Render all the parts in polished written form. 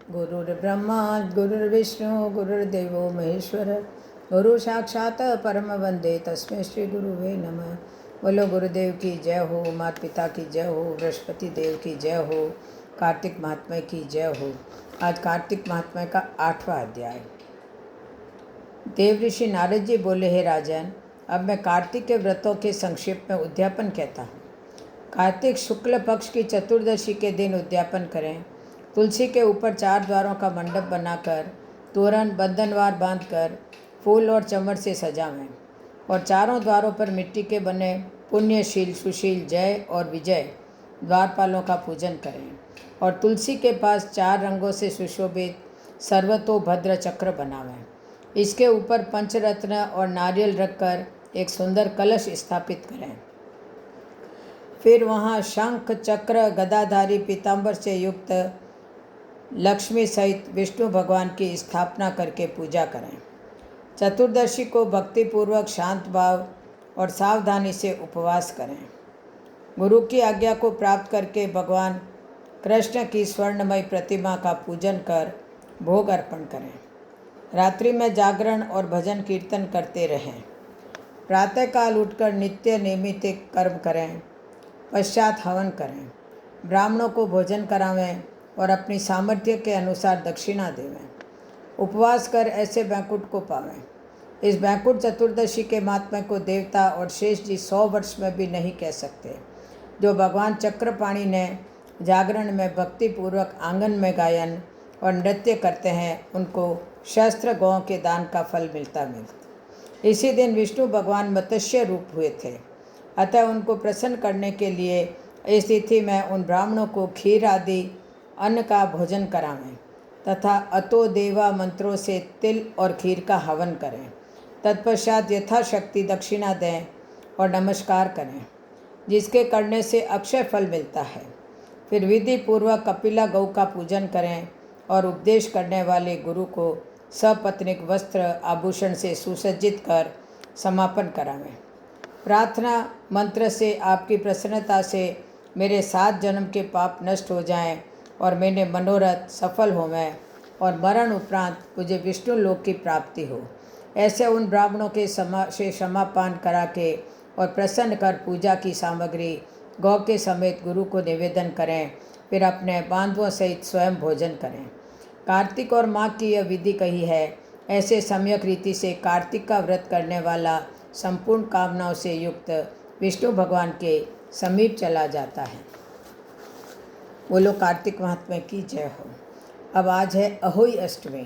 गुरुर्ब्रह्मा गुरुर्विष्णु गुरुर्देवो महेश्वर गुरु साक्षात् परम वंदे तस्मै श्री गुरुवे नमः। बोलो गुरुदेव की जय हो, माता पिता की जय हो, बृहस्पति देव की जय हो, कार्तिक महात्म्य की जय हो। आज कार्तिक महात्म्य का 8वां अध्याय। देव ऋषि नारद जी बोले, हे राजन, अब मैं कार्तिक के व्रतों के संक्षेप में उद्यापन कहता हूँ। कार्तिक शुक्ल पक्ष की चतुर्दशी के दिन उद्यापन करें। तुलसी के ऊपर 4 द्वारों का मंडप बनाकर तोरण बंधनवार बांधकर फूल और चंवर से सजावें और चारों द्वारों पर मिट्टी के बने पुण्यशील सुशील जय और विजय द्वारपालों का पूजन करें और तुलसी के पास 4 रंगों से सुशोभित सर्वतोभद्र चक्र बनावें। इसके ऊपर पंचरत्न और नारियल रखकर एक सुंदर कलश स्थापित करें। फिर वहाँ शंख चक्र गदाधारी पीताम्बर से युक्त लक्ष्मी सहित विष्णु भगवान की स्थापना करके पूजा करें। चतुर्दशी को भक्तिपूर्वक शांत भाव और सावधानी से उपवास करें। गुरु की आज्ञा को प्राप्त करके भगवान कृष्ण की स्वर्णमयी प्रतिमा का पूजन कर भोग अर्पण करें। रात्रि में जागरण और भजन कीर्तन करते रहें। प्रातःकाल उठकर नित्य नियमित कर्म करें। पश्चात हवन करें। ब्राह्मणों को भोजन करावें और अपनी सामर्थ्य के अनुसार दक्षिणा देवें। उपवास कर ऐसे बैकुंठ को पावें। इस बैकुंठ चतुर्दशी के महात्म्य को देवता और शेष जी 100 वर्ष में भी नहीं कह सकते। जो भगवान चक्रपाणि ने जागरण में भक्तिपूर्वक आंगन में गायन और नृत्य करते हैं, उनको शस्त्र गौ के दान का फल मिलता। इसी दिन विष्णु भगवान मत्स्य रूप हुए थे, अतः उनको प्रसन्न करने के लिए इस तिथि में उन ब्राह्मणों को खीर आदि अन्न का भोजन करावें तथा अतो देवा मंत्रों से तिल और खीर का हवन करें। तत्पश्चात यथाशक्ति दक्षिणा दें और नमस्कार करें, जिसके करने से अक्षय फल मिलता है। फिर विधि पूर्वक कपिला गौ का पूजन करें और उपदेश करने वाले गुरु को सपत्नीक वस्त्र आभूषण से सुसज्जित कर समापन करावें। प्रार्थना मंत्र से आपकी प्रसन्नता से मेरे 7 जन्म के पाप नष्ट हो जाएं और मेरे मनोरथ सफल होवें और मरण उपरांत मुझे विष्णु लोक की प्राप्ति हो। ऐसे उन ब्राह्मणों के से क्षमापान करा के और प्रसन्न कर पूजा की सामग्री गौ के समेत गुरु को निवेदन करें। फिर अपने बांधवों सहित स्वयं भोजन करें। कार्तिक और माघ की यह विधि कही है। ऐसे सम्यक रीति से कार्तिक का व्रत करने वाला संपूर्ण कामनाओं से युक्त विष्णु भगवान के समीप चला जाता है। बोलो कार्तिक महात्म्य की जय हो। अब आज है अहोई अष्टमी,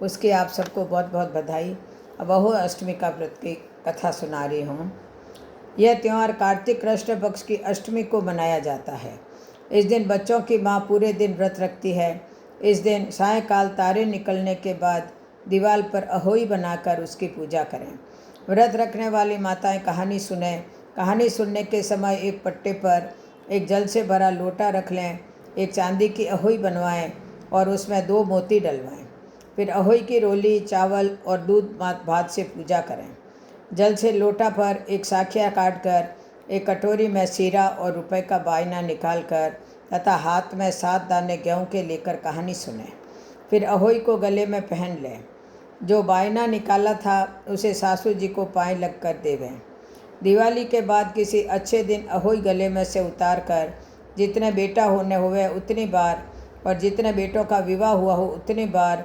उसकी आप सबको बहुत बहुत बधाई। अब अहोई अष्टमी का व्रत की कथा सुना रही हूँ। यह त्यौहार कार्तिक कृष्ण पक्ष की अष्टमी को मनाया जाता है। इस दिन बच्चों की माँ पूरे दिन व्रत रखती है। इस दिन सायंकाल तारे निकलने के बाद दीवार पर अहोई बनाकर उसकी पूजा करें। व्रत रखने वाली माताएं कहानी सुने। कहानी सुनने के समय एक पट्टे पर एक जल से भरा लोटा रख लें। एक चांदी की अहोई बनवाएं और उसमें 2 मोती डलवाएं। फिर अहोई की रोली चावल और दूध भात से पूजा करें। जल से लोटा पर एक साखिया काटकर एक कटोरी में सीरा और रुपए का बायना निकालकर तथा हाथ में 7 दाने गेहूं के लेकर कहानी सुने। फिर अहोई को गले में पहन लें। जो बायना निकाला था उसे सासू जी को पाए लग कर देवें। दिवाली के बाद किसी अच्छे दिन अहोई गले में से उतार कर जितने बेटा होने हुए उतनी बार और जितने बेटों का विवाह हुआ हो उतनी बार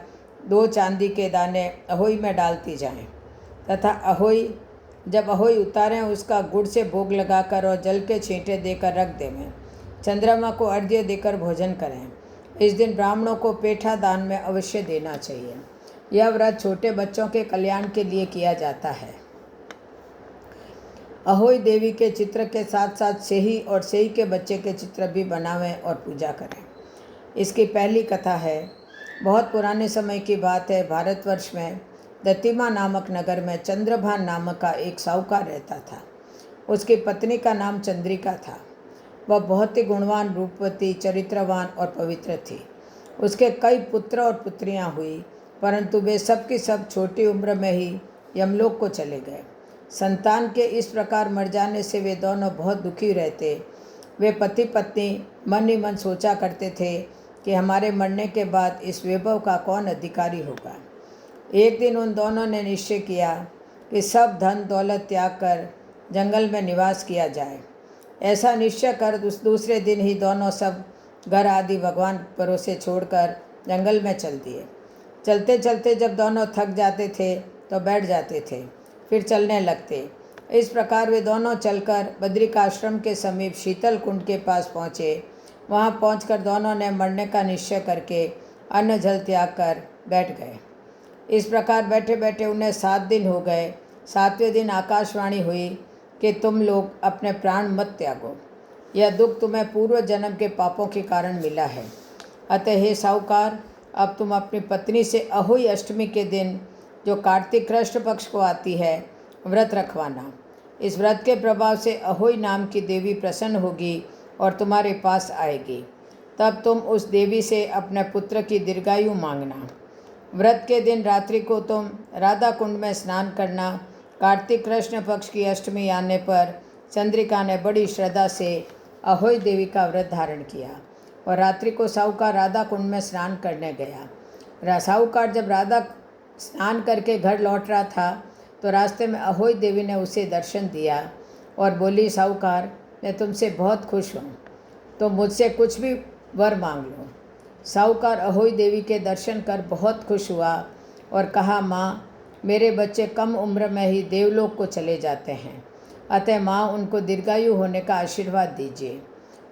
2 चांदी के दाने अहोई में डालती जाएं तथा जब अहोई उतारें उसका गुड़ से भोग लगाकर और जल के छींटे देकर रख देवें। चंद्रमा को अर्घ्य देकर भोजन करें। इस दिन ब्राह्मणों को पेठा दान में अवश्य देना चाहिए। यह व्रत छोटे बच्चों के कल्याण के लिए किया जाता है। अहोई देवी के चित्र के साथ साथ सेही और सेही के बच्चे के चित्र भी बनावें और पूजा करें। इसकी पहली कथा है। बहुत पुराने समय की बात है। भारतवर्ष में दतिमा नामक नगर में चंद्रभान नामक का एक साहूकार रहता था। उसकी पत्नी का नाम चंद्रिका था। वह बहुत ही गुणवान, रूपवती, चरित्रवान और पवित्र थी। उसके कई पुत्र और पुत्रियां हुई, परंतु वे सब की सब छोटी उम्र में ही यमलोक को चले गए। संतान के इस प्रकार मर जाने से वे दोनों बहुत दुखी रहते। वे पति पत्नी मन ही मन सोचा करते थे कि हमारे मरने के बाद इस वैभव का कौन अधिकारी होगा। एक दिन उन दोनों ने निश्चय किया कि सब धन दौलत त्याग कर जंगल में निवास किया जाए। ऐसा निश्चय कर उस दूसरे दिन ही दोनों सब घर आदि भगवान भरोसे छोड़कर जंगल में चल दिए। चलते चलते जब दोनों थक जाते थे तो बैठ जाते थे, फिर चलने लगते। इस प्रकार वे दोनों चलकर बद्रिकाश्रम के समीप शीतल कुंड के पास पहुँचे। वहाँ पहुंचकर दोनों ने मरने का निश्चय करके अन्न जल त्याग कर बैठ गए। इस प्रकार बैठे बैठे उन्हें 7 दिन हो गए। 7वें दिन आकाशवाणी हुई कि तुम लोग अपने प्राण मत त्यागो, यह दुख तुम्हें पूर्व जन्म के पापों के कारण मिला है। अतः हे साहूकार, अब तुम अपनी पत्नी से अहोई अष्टमी के दिन, जो कार्तिक कृष्ण पक्ष को आती है, व्रत रखवाना। इस व्रत के प्रभाव से अहोई नाम की देवी प्रसन्न होगी और तुम्हारे पास आएगी। तब तुम उस देवी से अपने पुत्र की दीर्घायु मांगना। व्रत के दिन रात्रि को तुम राधा कुंड में स्नान करना। कार्तिक कृष्ण पक्ष की अष्टमी आने पर चंद्रिका ने बड़ी श्रद्धा से अहोई देवी का व्रत धारण किया और रात्रि को साहूकार राधा कुंड में स्नान करने गया। साहूकार जब राधा स्नान करके घर लौट रहा था तो रास्ते में अहोई देवी ने उसे दर्शन दिया और बोली, साहूकार, मैं तुमसे बहुत खुश हूँ, तो मुझसे कुछ भी वर मांग लो। साहूकार अहोई देवी के दर्शन कर बहुत खुश हुआ और कहा, माँ, मेरे बच्चे कम उम्र में ही देवलोक को चले जाते हैं, अतः माँ उनको दीर्घायु होने का आशीर्वाद दीजिए।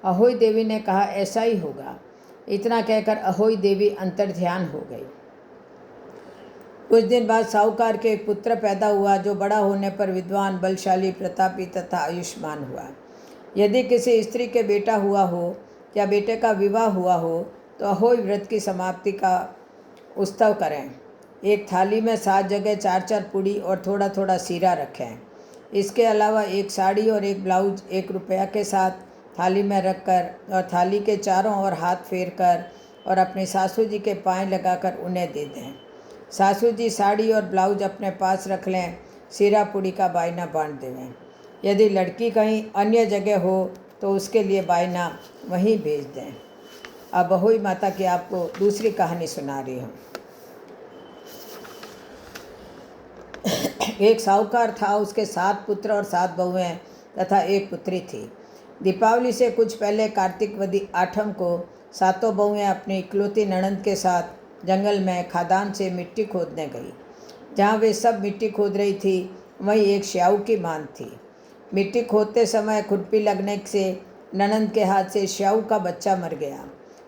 अहोई देवी ने कहा, ऐसा ही होगा। इतना कहकर अहोई देवी अंतर्ध्यान हो गई। कुछ दिन बाद साहूकार के एक पुत्र पैदा हुआ, जो बड़ा होने पर विद्वान, बलशाली, प्रतापी तथा आयुष्मान हुआ। यदि किसी स्त्री के बेटा हुआ हो या बेटे का विवाह हुआ हो तो अहोई व्रत की समाप्ति का उत्सव करें। एक थाली में 7 जगह 4-4 पूड़ी और थोड़ा थोड़ा सीरा रखें। इसके अलावा एक साड़ी और एक ब्लाउज 1 रुपया के साथ थाली में रखकर और थाली के चारों ओर हाथ फेर कर और अपनी सासू जी के पाँव लगाकर उन्हें दे दें। सासू जी साड़ी और ब्लाउज अपने पास रख लें, सीरा पूड़ी का बायना बांध देवें। यदि लड़की कहीं अन्य जगह हो तो उसके लिए बायना वहीं भेज दें। अब अहोई माता की आपको दूसरी कहानी सुना रही हूँ। एक साहूकार था, उसके 7 पुत्र और 7 बहुएं तथा 1 पुत्री थी। दीपावली से कुछ पहले कार्तिक वदी 8म को 7 बहुएं अपनी इकलौती ननंद के साथ जंगल में खदान से मिट्टी खोदने गई। जहाँ वे सब मिट्टी खोद रही थी वहीं एक श्याऊ की मान थी। मिट्टी खोदते समय खुरपी लगने से ननंद के हाथ से श्याऊ का बच्चा मर गया।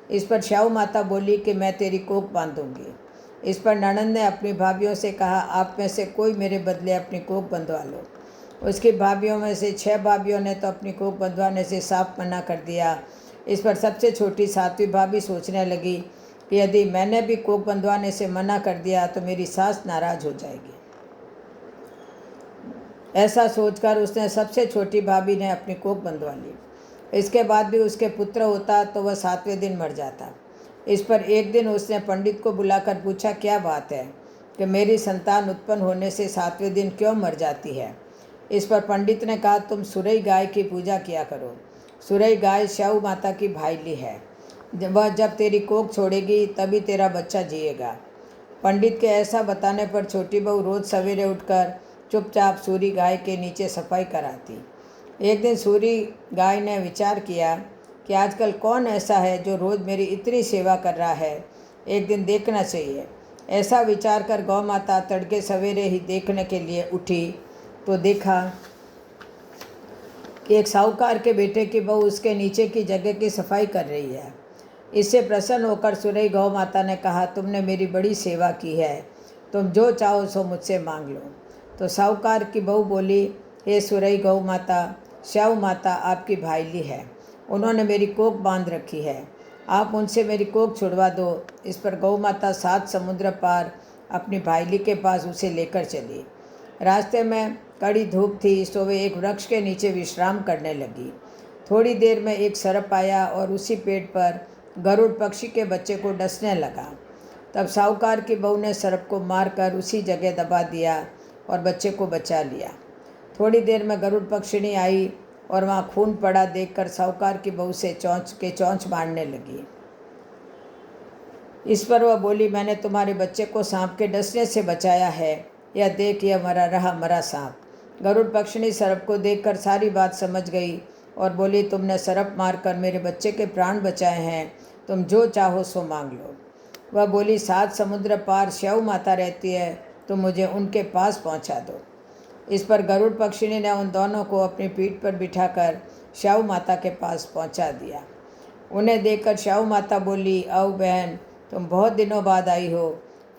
इस पर श्याऊ माता बोली कि मैं तेरी कोख बांधूंगी। इस पर ननंद ने अपनी भाभियों से कहा, आप में से कोई मेरे बदले अपनी कोख बंधवा लो। उसकी भाभियों में से 6 भाभियों ने तो अपनी कोख बंधवाने से साफ मना कर दिया। इस पर सबसे छोटी 7वीं भाभी सोचने लगी कि यदि मैंने भी कोख बंधवाने से मना कर दिया तो मेरी सास नाराज हो जाएगी। ऐसा सोचकर उसने सबसे छोटी भाभी ने अपनी कोख बंधवा ली। इसके बाद भी उसके पुत्र होता तो वह 7वें दिन मर जाता। इस पर एक दिन उसने पंडित को बुलाकर पूछा, क्या बात है कि मेरी संतान उत्पन्न होने से 7वें दिन क्यों मर जाती है। इस पर पंडित ने कहा, तुम सुरई गाय की पूजा किया करो। सुरई गाय श्याऊ माता की भाईली है। वह जब तेरी कोख छोड़ेगी तभी तेरा बच्चा जिएगा। पंडित के ऐसा बताने पर छोटी बहू रोज़ सवेरे उठकर चुपचाप सूरी गाय के नीचे सफाई कराती। एक दिन सूरी गाय ने विचार किया कि आजकल कौन ऐसा है जो रोज़ मेरी इतनी सेवा कर रहा है, एक दिन देखना चाहिए। ऐसा विचार कर गौ माता तड़के सवेरे ही देखने के लिए उठी तो देखा कि एक साहूकार के बेटे की बहू उसके नीचे की जगह की सफाई कर रही है। इससे प्रसन्न होकर सुरई गौ माता ने कहा, तुमने मेरी बड़ी सेवा की है, तुम जो चाहो सो मुझसे मांग लो। तो साहूकार की बहू बोली, हे सुरई गौ माता, श्याऊ माता आपकी भाईली है, उन्होंने मेरी कोख बांध रखी है, आप उनसे मेरी कोख छुड़वा दो। इस पर गौ माता 7 समुद्र पार अपनी भाईली के पास उसे लेकर चली। रास्ते में कड़ी धूप थी तो वे एक वृक्ष के नीचे विश्राम करने लगी। थोड़ी देर में एक सर्प आया और उसी पेड़ पर गरुड़ पक्षी के बच्चे को डसने लगा। तब साहूकार की बहू ने सर्प को मारकर उसी जगह दबा दिया और बच्चे को बचा लिया। थोड़ी देर में गरुड़ पक्षिणी आई और वहाँ खून पड़ा देखकर साहूकार की बहू से चोंच मारने लगी। इस पर वह बोली, मैंने तुम्हारे बच्चे को सांप के डसने से बचाया है, यह देख यह मरा रहा मरा सांप। गरुड़ पक्षिणी सर्प को देखकर सारी बात समझ गई और बोली, तुमने सर्प मारकर मेरे बच्चे के प्राण बचाए हैं, तुम जो चाहो सो मांग लो। वह बोली, 7 समुद्र पार शैव माता रहती है, तुम मुझे उनके पास पहुंचा दो। इस पर गरुड़ पक्षिणी ने उन दोनों को अपनी पीठ पर बिठाकर शैव माता के पास पहुंचा दिया। उन्हें देखकर शैव माता बोली, आओ बहन, तुम बहुत दिनों बाद आई हो।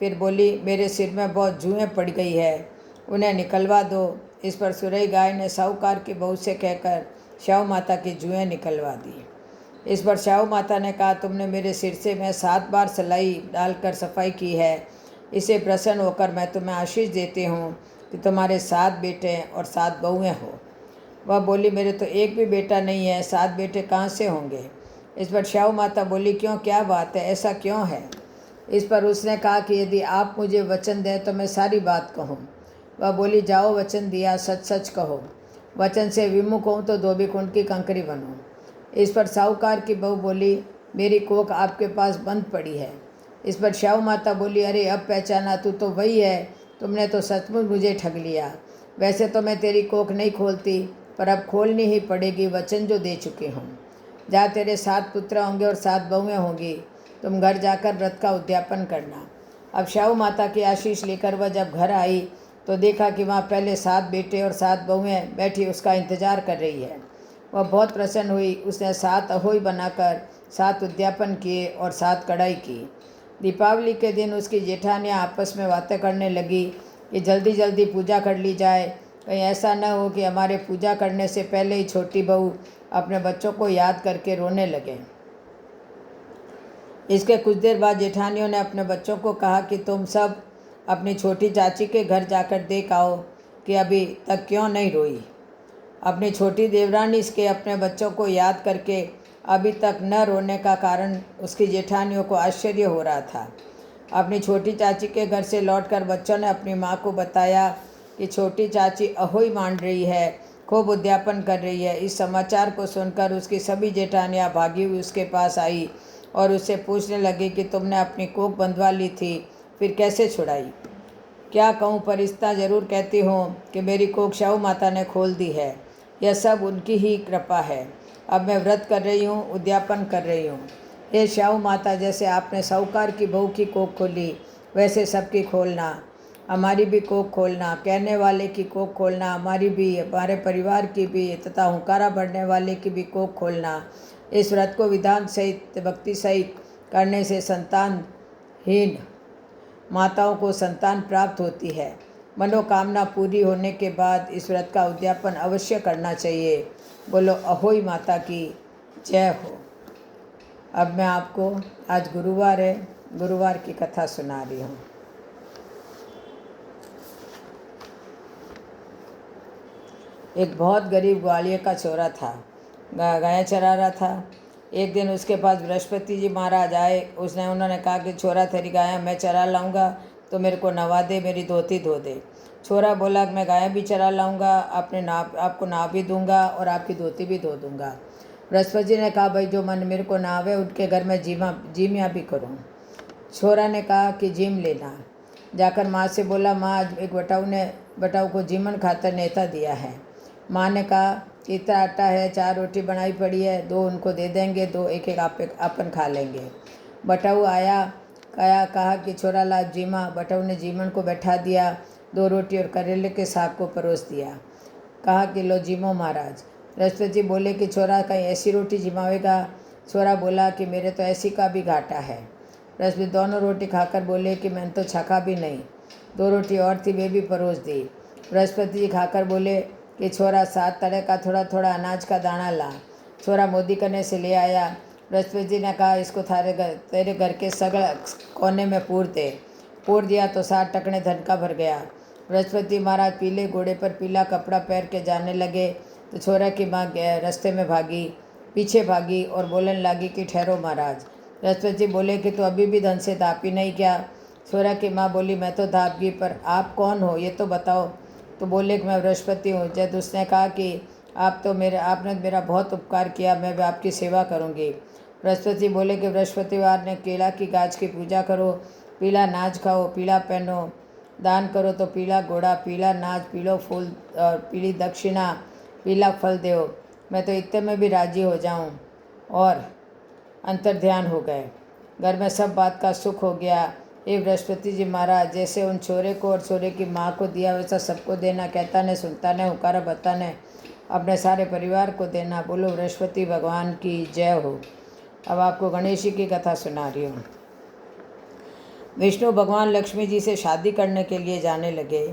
फिर बोली, मेरे सिर में बहुत जुएँ पड़ गई है, उन्हें निकलवा दो। इस पर सुरई गाय ने साहूकार की बहू से कहकर शैव माता की जुएँ निकलवा दी। इस पर शैव माता ने कहा, तुमने मेरे सिर से मैं 7 बार सलाई डालकर सफाई की है, इसे प्रसन्न होकर मैं तुम्हें आशीष देती हूँ कि तुम्हारे 7 बेटे और 7 बहुएँ हो। वह बोली, मेरे तो एक भी बेटा नहीं है, 7 बेटे कहाँ से होंगे। इस पर शैव माता बोली, क्यों, क्या बात है, ऐसा क्यों है। इस पर उसने कहा कि यदि आप मुझे वचन दें तो मैं सारी बात कहूँ। वह बोली, जाओ, वचन दिया, सच सच कहो। वचन से विमुख हूँ तो धोबी कुंड की कंकरी बनूँ। इस पर साहूकार की बहू बोली, मेरी कोख आपके पास बंद पड़ी है। इस पर शैव माता बोली, अरे अब पहचाना, तू तो वही है, तुमने तो सचमुच मुझे ठग लिया। वैसे तो मैं तेरी कोख नहीं खोलती, पर अब खोलनी ही पड़ेगी, वचन जो दे चुकी हूँ। जहाँ तेरे 7 पुत्र होंगे और 7 बहुएँ होंगी, तुम घर जाकर व्रत का उद्यापन करना। अब शैव माता की आशीष लेकर वह जब घर आई तो देखा कि वहाँ पहले 7 बेटे और 7 बहुएँ बैठी उसका इंतजार कर रही है। वह बहुत प्रसन्न हुई। उसने 7 अहोई बनाकर 7 उद्यापन किए और 7 कढ़ाई की। दीपावली के दिन उसकी जेठानियाँ आपस में बातें करने लगी कि जल्दी जल्दी पूजा कर ली जाए, कहीं ऐसा न हो कि हमारे पूजा करने से पहले ही छोटी बहू अपने बच्चों को याद करके रोने लगे। इसके कुछ देर बाद जेठानियों ने अपने बच्चों को कहा कि तुम सब अपनी छोटी चाची के घर जाकर देख आओ कि अभी तक क्यों नहीं रोई। अपनी छोटी देवरानी इसके अपने बच्चों को याद करके अभी तक न रोने का कारण उसकी जेठानियों को आश्चर्य हो रहा था। अपनी छोटी चाची के घर से लौटकर बच्चों ने अपनी माँ को बताया कि छोटी चाची अहोई मान रही है, खूब उद्यापन कर रही है। इस समाचार को सुनकर उसकी सभी जेठानियाँ भागी हुई उसके पास आई और उससे पूछने लगी कि तुमने अपनी कोख बंधवा ली थी, फिर कैसे छुड़ाई। क्या कहूँ, पर इतना ज़रूर कहती हूँ कि मेरी कोख शैव माता ने खोल दी है। यह सब उनकी ही कृपा है। अब मैं व्रत कर रही हूँ, उद्यापन कर रही हूँ। हे शैव माता, जैसे आपने साहूकार की बहू की कोख खोली, वैसे सबकी खोलना, हमारी भी कोख खोलना, कहने वाले की कोख खोलना, हमारी भी, हमारे परिवार की भी, तथा हुंकारा भरने वाले की भी कोख खोलना। इस व्रत को विधान सहित, भक्ति सहित करने से संतानहीन माताओं को संतान प्राप्त होती है। मनोकामना पूरी होने के बाद इस व्रत का उद्यापन अवश्य करना चाहिए। बोलो अहोई माता की जय हो। अब मैं आपको, आज गुरुवार है, गुरुवार की कथा सुना रही हूँ। एक बहुत गरीब ग्वालियर का छोरा था, गाय चरा रहा था। एक दिन उसके पास बृहस्पति जी महाराज आए। उन्होंने कहा कि छोरा, तेरी गाय मैं चरा लाऊंगा तो मेरे को नवा दे, मेरी धोती धो दे। छोरा बोला कि मैं गाय भी चरा लाऊंगा, आपको नाव भी दूंगा और आपकी धोती भी धो दूंगा। बृहस्पति जी ने कहा, भाई जो मन मेरे को नावे उनके घर में जीमिया भी करूँ। छोरा ने कहा कि जीम लेना। जाकर माँ से बोला, माँ एक बटाऊ को जीमन खातर नेता दिया है। माँ ने कहा, इतना आटा है, 4 रोटी बनाई पड़ी है, 2 उनको दे देंगे, 2 एक अपन खा लेंगे। बटाऊ आया, कहा कि छोरा ला जीमा। बटाऊ ने जीमन को बैठा दिया, 2 रोटी और करेले के साग को परोस दिया। कहा कि लो जीमो महाराज। बृहस्पति जी बोले कि छोरा, कहीं ऐसी रोटी जिमावेगा। छोरा बोला कि मेरे तो ऐसी का भी घाटा है। बृहस्पति दोनों रोटी खाकर बोले कि मैंने तो छका भी नहीं। 2 रोटी और थी, वे भी परोस दी। बृहस्पति जी खाकर बोले कि छोरा, 7 तरह का थोड़ा थोड़ा अनाज का दाना ला। छोरा मोदी कने से ले आया। बृहस्पति जी ने कहा, इसको तेरे घर के सगड़ कोने में पूर दिया तो 7 टकने धन का भर गया। बृहस्पति महाराज पीले घोड़े पर पीला कपड़ा पहन के जाने लगे तो छोरा की माँ रास्ते में पीछे भागी और बोलने लगी कि ठहरो महाराज। बृहस्पति जी बोले कि तू अभी भी धन से दापी नहीं क्या। छोरा की माँ बोली, मैं तो दाप गई, पर आप कौन हो ये तो बताओ। तो बोले कि मैं बृहस्पति हूँ। जब उसने कहा कि आपने मेरा बहुत उपकार किया, मैं भी आपकी सेवा करूँगी। बृहस्पति बोले कि बृहस्पतिवार ने केला की गाछ की पूजा करो, पीला नाज खाओ, पीला पहनो, दान करो तो पीला घोड़ा, पीला नाज, पीलो फूल और पीली दक्षिणा, पीला फल दो। मैं तो इतने में भी राजी हो जाऊं। और अंतर्ध्यान हो गए। घर में सब बात का सुख हो गया। हे बृहस्पति जी महाराज, जैसे उन छोरे को और छोरे की माँ को दिया वैसा सबको देना। कहता ने, सुनता ने, हुकारा बता ने, अपने सारे परिवार को देना। बोलो बृहस्पति भगवान की जय हो। अब आपको गणेश जी की कथा सुना रही हूँ। विष्णु भगवान लक्ष्मी जी से शादी करने के लिए जाने लगे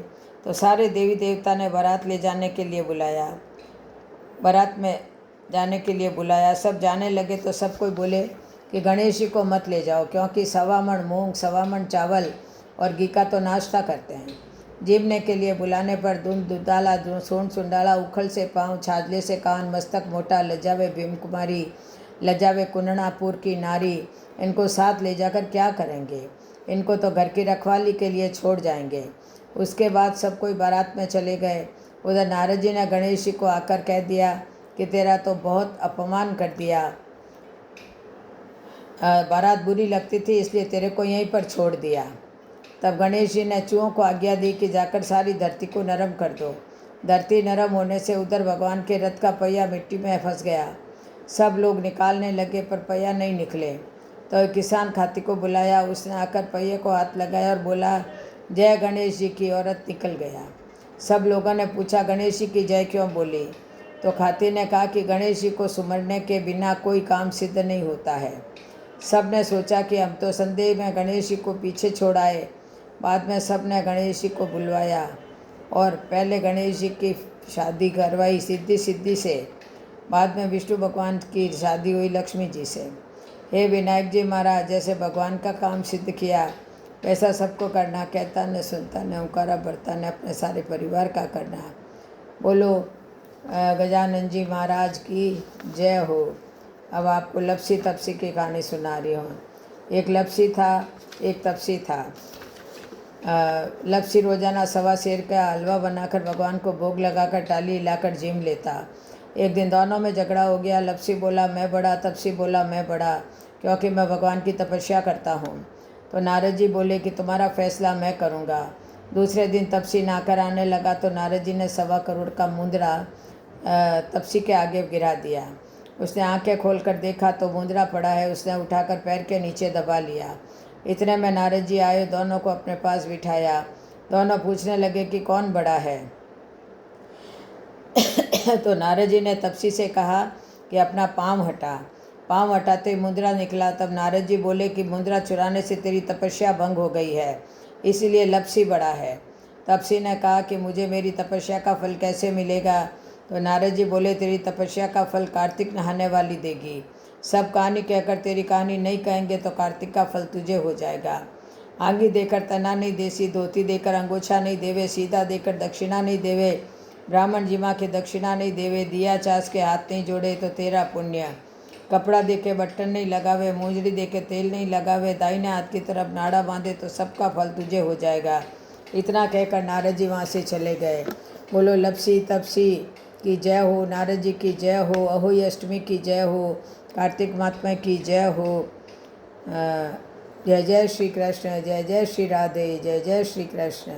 तो सारे देवी देवता ने बारात ले जाने के लिए बुलाया। बारात में जाने के लिए बुलाया। सब जाने लगे तो सब कोई बोले कि गणेश जी को मत ले जाओ, क्योंकि 1.25 मण मूंग, 1.25 मण चावल और घी का तो नाश्ता करते हैं। जीवने के लिए बुलाने पर धुंध दुधाला, सूंड सुंडाला, उखल से पाँव, छाजले से कान, मस्तक मोटा, लज्जावे भीम कुमारी, लज्जावे कुन्नणापुर की नारी, इनको साथ ले जाकर क्या करेंगे? इनको तो घर की रखवाली के लिए छोड़ जाएंगे। उसके बाद सब कोई बारात में चले गए। उधर नारद जी ने गणेश जी को आकर कह दिया कि तेरा तो बहुत अपमान कर दिया, बारात बुरी लगती थी इसलिए तेरे को यहीं पर छोड़ दिया। तब गणेश जी ने चूहों को आज्ञा दी कि जाकर सारी धरती को नरम कर दो। धरती नरम होने से उधर भगवान के रथ का पहिया मिट्टी में फंस गया। सब लोग निकालने लगे पर पहिया नहीं निकले। तो किसान खाती को बुलाया। उसने आकर पहिए को हाथ लगाया और बोला, जय गणेश जी की, औरत निकल गया। सब लोगों ने पूछा, गणेश जी की जय क्यों बोली? तो खाती ने कहा कि गणेश जी को सुमरने के बिना कोई काम सिद्ध नहीं होता है। सब ने सोचा कि हम तो संदेह में गणेश जी को पीछे छोड़ आए। बाद में सब ने गणेश जी को बुलवाया और पहले गणेश जी की शादी करवाई सिद्धि सिद्धि से। बाद में विष्णु भगवान की शादी हुई लक्ष्मी जी से। हे विनायक जी महाराज, जैसे भगवान का काम सिद्ध किया वैसा सबको करना। कहता ने, सुनता ने, ओंकारा भरता ने, अपने सारे परिवार का करना। बोलो गजानन जी महाराज की जय हो। अब आपको लपसी तपसी की कहानी सुना रही हूँ। एक लपसी था, एक तपसी था। लपसी रोजाना 1.25 सेर का हलवा बनाकर भगवान को भोग लगाकर टाली हिलाकर जिम लेता। एक दिन दोनों में झगड़ा हो गया। लपसी बोला मैं बड़ा, तपसी बोला मैं बड़ा, क्योंकि मैं भगवान की तपस्या करता हूँ। तो नारद जी बोले कि तुम्हारा फैसला मैं करूँगा। दूसरे दिन तपसी नाकर आने लगा तो नारद जी ने 1.25 करोड़ का मुंदरा तपसी के आगे गिरा दिया। उसने आंखें खोलकर देखा तो मुंदरा पड़ा है। उसने उठाकर पैर के नीचे दबा लिया। इतने में नारद जी आए, दोनों को अपने पास बिठाया। दोनों पूछने लगे कि कौन बड़ा है। तो नारद जी ने तपसी से कहा कि अपना पाँव हटा। पाँव हटाते मुंदरा निकला। तब नारद जी बोले कि मुंदरा चुराने से तेरी तपस्या भंग हो गई है, इसीलिए लपसी बड़ा है। तपसी ने कहा कि मुझे मेरी तपस्या का फल कैसे मिलेगा? तो नारद जी बोले, तेरी तपस्या का फल कार्तिक नहाने वाली देगी। सब कहानी कहकर तेरी कहानी नहीं कहेंगे तो कार्तिक का फल तुझे हो जाएगा। आंगी देकर तना नहीं देसी, धोती देकर अंगोछा नहीं देवे, सीधा देकर दक्षिणा नहीं देवे, ब्राह्मण जिमा के दक्षिणा नहीं देवे, दिया चास के हाथ नहीं जोड़े तो तेरा पुण्य। कपड़ा दे के बटन नहीं लगावे, मूंजड़ी दे के तेल नहीं लगावे, दाहिने हाथ की तरफ नाड़ा बांधे तो सबका फल तुझे हो जाएगा। इतना कहकर नारद जी वहाँ से चले गए। बोलो लपसी तपसी की जय हो, नारद जी की जय हो, अहोई अष्टमी की जय हो, कार्तिक महात्मा की जय हो। जय जय श्री कृष्ण, जय जय श्री राधे, जय जय श्री कृष्ण।